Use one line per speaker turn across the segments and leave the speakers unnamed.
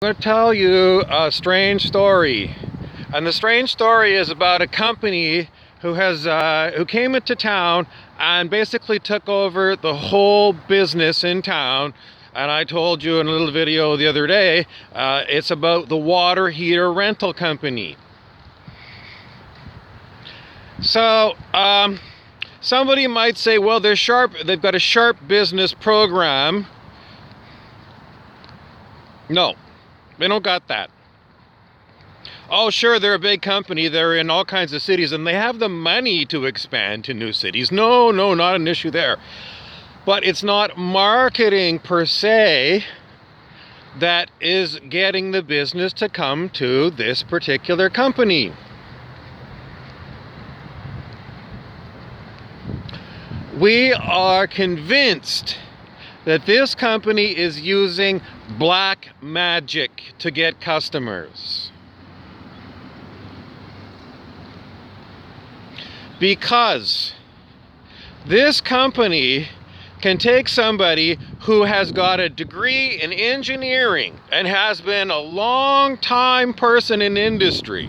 I'm going to tell you a strange story, and the strange story is about a company who came into town and basically took over the whole business in town. And I told you in a little video the other day, it's about the water heater rental company. So somebody might say, well, they've got a sharp business program. No, they don't got that. Oh, sure, they're a big company. They're in all kinds of cities, and they have the money to expand to new cities. No, not an issue there. But it's not marketing per se that is getting the business to come to this particular company. We are convinced that this company is using black magic to get customers. Because this company can take somebody who has got a degree in engineering and has been a long time person in industry.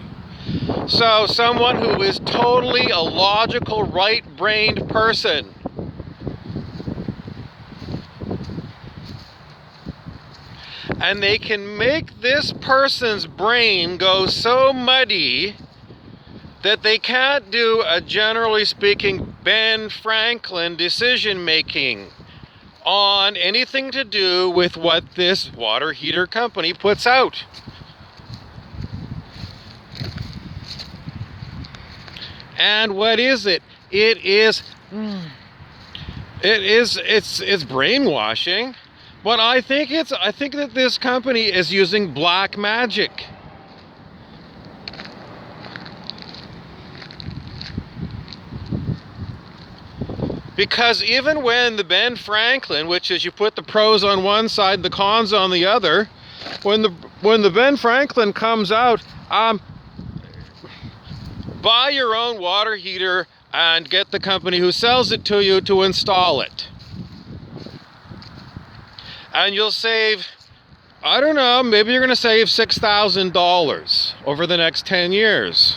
So someone who is totally a logical, right-brained person. And they can make this person's brain go so muddy that they can't do a, generally speaking, Ben Franklin decision making on anything to do with what this water heater company puts out. And what is it? It's brainwashing. But I think that this company is using black magic. Because even when the Ben Franklin, which is you put the pros on one side, the cons on the other, when the Ben Franklin comes out, buy your own water heater and get the company who sells it to you to install it. And you'll save, I don't know, maybe you're going to save $6,000 over the next 10 years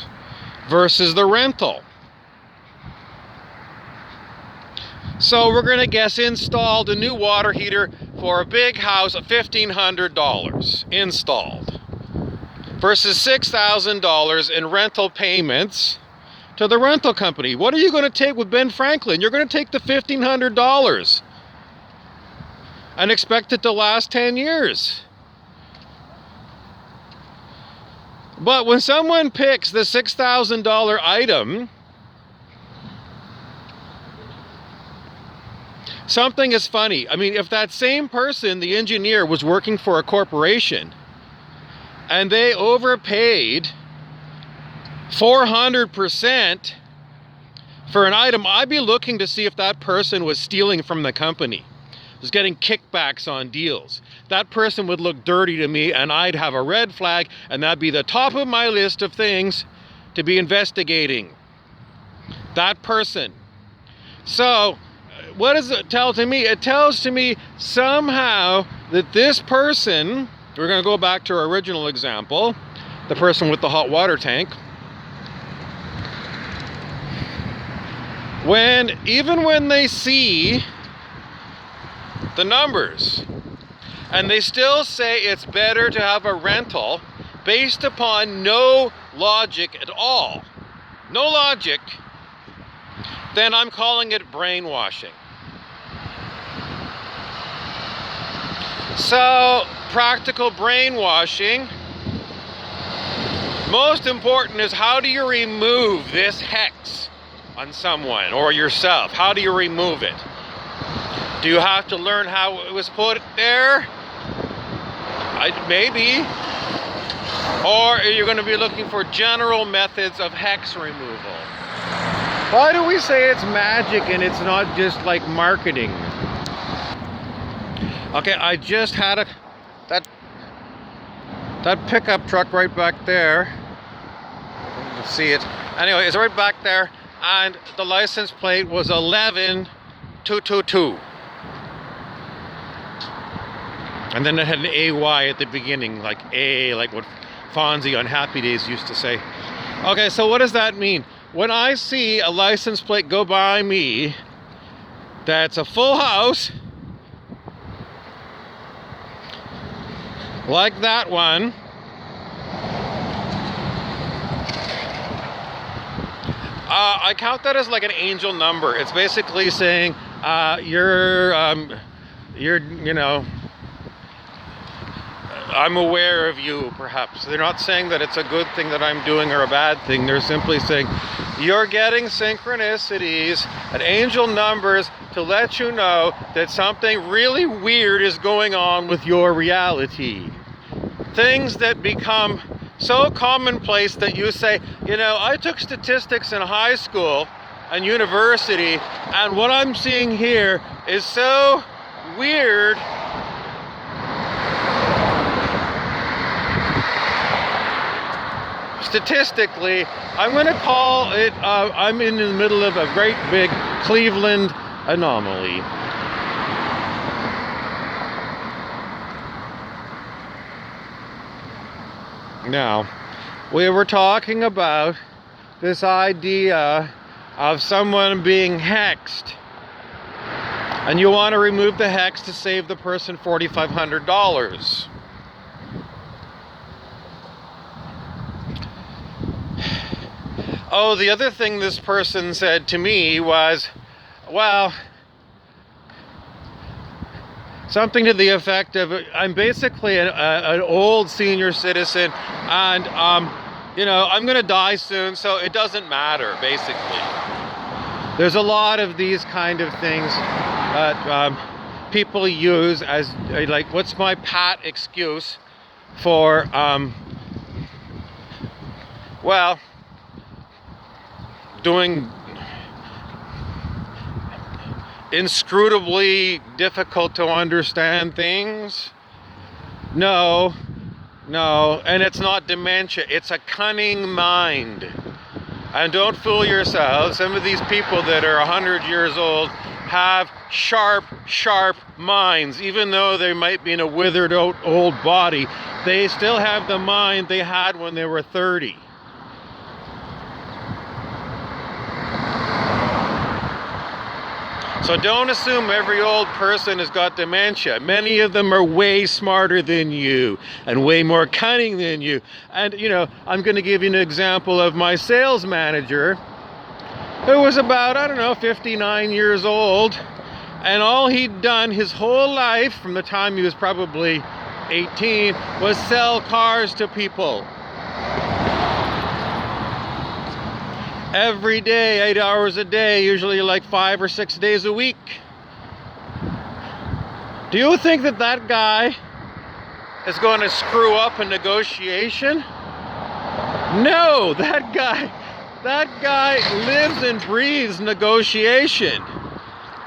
versus the rental. So we're going to guess installed a new water heater for a big house of $1,500 installed versus $6,000 in rental payments to the rental company. What are you going to take with Ben Franklin? You're going to take the $1,500 and expect it to last 10 years. But when someone picks the $6,000 item, something is funny. I mean, if that same person, the engineer, was working for a corporation and they overpaid 400% for an item, I'd be looking to see if that person was stealing from the company, was getting kickbacks on deals. That person would look dirty to me and I'd have a red flag, and that'd be the top of my list of things to be investigating. That person. So, what does it tell to me? It tells to me somehow that this person, we're going to go back to our original example, the person with the hot water tank, even when they see the numbers and they still say it's better to have a rental based upon no logic at all, no logic, then I'm calling it brainwashing. So, practical brainwashing, most important is, how do you remove this hex on someone or yourself? How do you remove it? Do you have to learn how it was put there? Maybe. Or are you going to be looking for general methods of hex removal? Why do we say it's magic and it's not just like marketing? Okay, I just had that pickup truck right back there. You can see it. Anyway, it's right back there, and the license plate was 11222. And then it had an AY at the beginning, like A, like what Fonzie on Happy Days used to say. Okay, so what does that mean? When I see a license plate go by me that's a full house, like that one, I count that as like an angel number. It's basically saying you're, you know, I'm aware of you, perhaps. They're not saying that it's a good thing that I'm doing or a bad thing. They're simply saying you're getting synchronicities and angel numbers to let you know that something really weird is going on with your reality. Things that become so commonplace that you say, you know, I took statistics in high school and university, and what I'm seeing here is so weird. Statistically, I'm going to call it, I'm in the middle of a great big Cleveland anomaly. Now, we were talking about this idea of someone being hexed. And you want to remove the hex to save the person $4,500. Oh, the other thing this person said to me was, well, something to the effect of, I'm basically an old senior citizen, and you know, I'm gonna die soon, so it doesn't matter, basically. There's a lot of these kind of things that people use as like, what's my pat excuse for well, doing inscrutably difficult to understand things. No, and it's not dementia, it's a cunning mind. And don't fool yourselves, some of these people that are 100 years old have sharp minds. Even though they might be in a withered out old body, they still have the mind they had when they were 30. So don't assume every old person has got dementia. Many of them are way smarter than you and way more cunning than you. And, you know, I'm going to give you an example of my sales manager, who was about, I don't know, 59 years old. And all he'd done his whole life, from the time he was probably 18, was sell cars to people. Every day, 8 hours a day, usually like 5 or 6 days a week. Do you think that that guy is going to screw up a negotiation? No, that guy lives and breathes negotiation.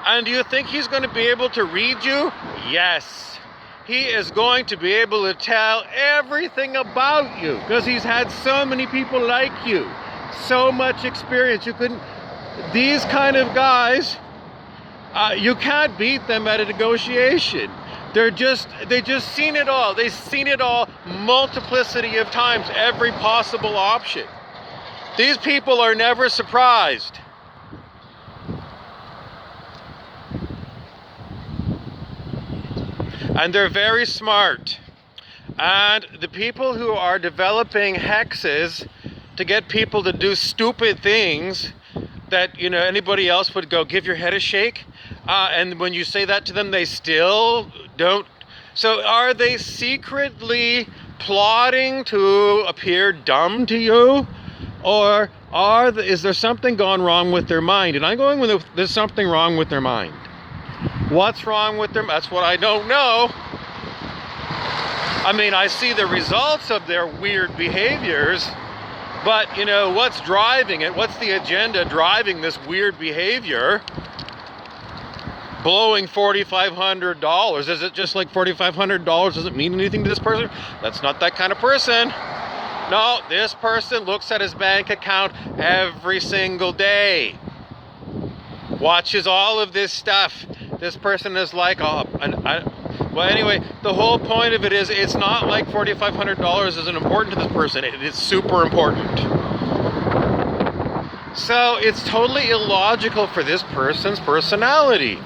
And do you think he's going to be able to read you? Yes. He is going to be able to tell everything about you because he's had so many people like you. So much experience. You couldn't, these kind of guys, you can't beat them at a negotiation. They just seen it all. They've seen it all multiplicity of times, every possible option. These people are never surprised. And they're very smart. And the people who are developing hexes to get people to do stupid things that, you know, anybody else would go, give your head a shake. And when you say that to them, they still don't. So are they secretly plotting to appear dumb to you? Or is there something gone wrong with their mind? And I'm going with there's something wrong with their mind. What's wrong with them? That's what I don't know. I mean, I see the results of their weird behaviors. But, you know, what's driving it? What's the agenda driving this weird behavior? Blowing $4,500. Is it just like $4,500 doesn't mean anything to this person? That's not that kind of person. No, this person looks at his bank account every single day. Watches all of this stuff. This person is like, Well, anyway, the whole point of it is it's not like $4,500 isn't important to this person. It is super important. So it's totally illogical for this person's personality.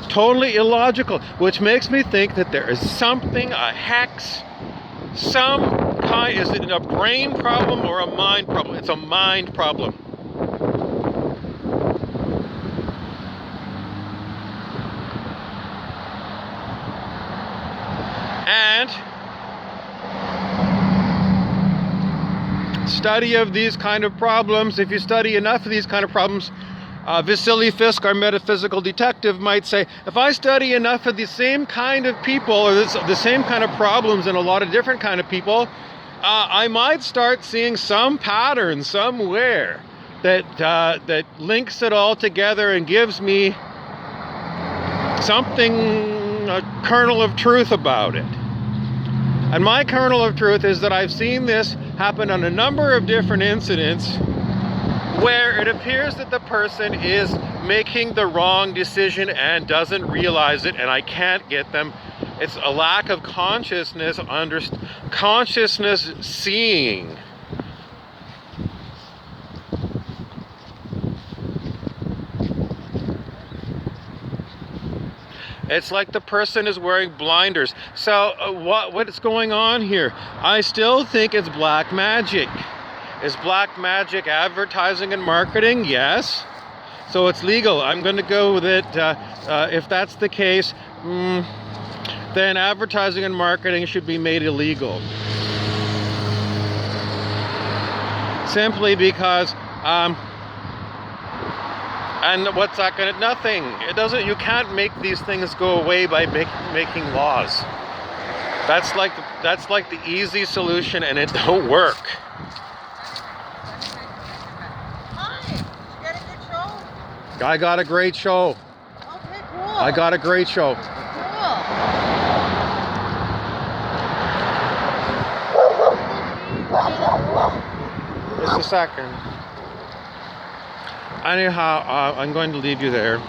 Totally illogical, which makes me think that there is something, a hex, some kind. Is it a brain problem or a mind problem? It's a mind problem. And study of these kind of problems, if you study enough of these kind of problems, Vasily Fisk, our metaphysical detective, might say, if I study enough of the same kind of people, or the same kind of problems in a lot of different kind of people, I might start seeing some pattern somewhere that links it all together and gives me something, a kernel of truth about it. And my kernel of truth is that I've seen this happen on a number of different incidents where it appears that the person is making the wrong decision and doesn't realize it, and I can't get them. It's a lack of consciousness, consciousness seeing. It's like the person is wearing blinders. So what is going on here? I still think it's black magic. Is black magic advertising and marketing? Yes. So it's legal. I'm going to go with it. If that's the case, then advertising and marketing should be made illegal. Simply because, and what's that going to? Nothing. It doesn't. You can't make these things go away by making laws. That's like the easy solution, and it don't work. I got a great show.
Okay, cool.
I got a great show.
Cool.
Just a second. Anyhow, I'm going to leave you there.